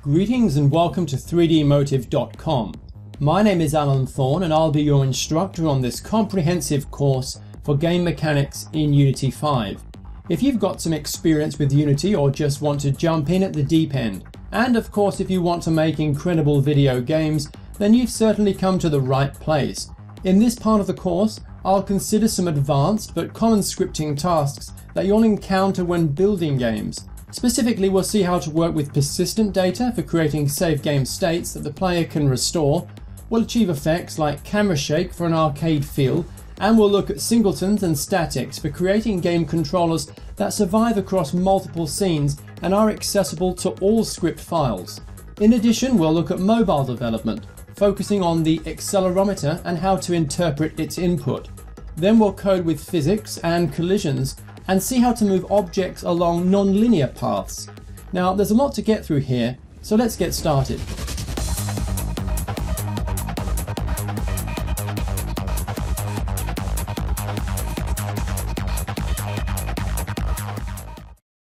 Greetings and welcome to 3dmotive.com. My name is Alan Thorne and I'll be your instructor on this comprehensive course for game mechanics in Unity 5. If you've got some experience with Unity or just want to jump in at the deep end, and of course if you want to make incredible video games, then you've certainly come to the right place. In this part of the course, I'll consider some advanced but common scripting tasks that you'll encounter when building games. Specifically, we'll see how to work with persistent data for creating save game states that the player can restore. We'll achieve effects like camera shake for an arcade feel, and we'll look at singletons and statics for creating game controllers that survive across multiple scenes and are accessible to all script files. In addition, we'll look at mobile development, focusing on the accelerometer and how to interpret its input. Then we'll code with physics and collisions and see how to move objects along non-linear paths. Now, there's a lot to get through here, so let's get started.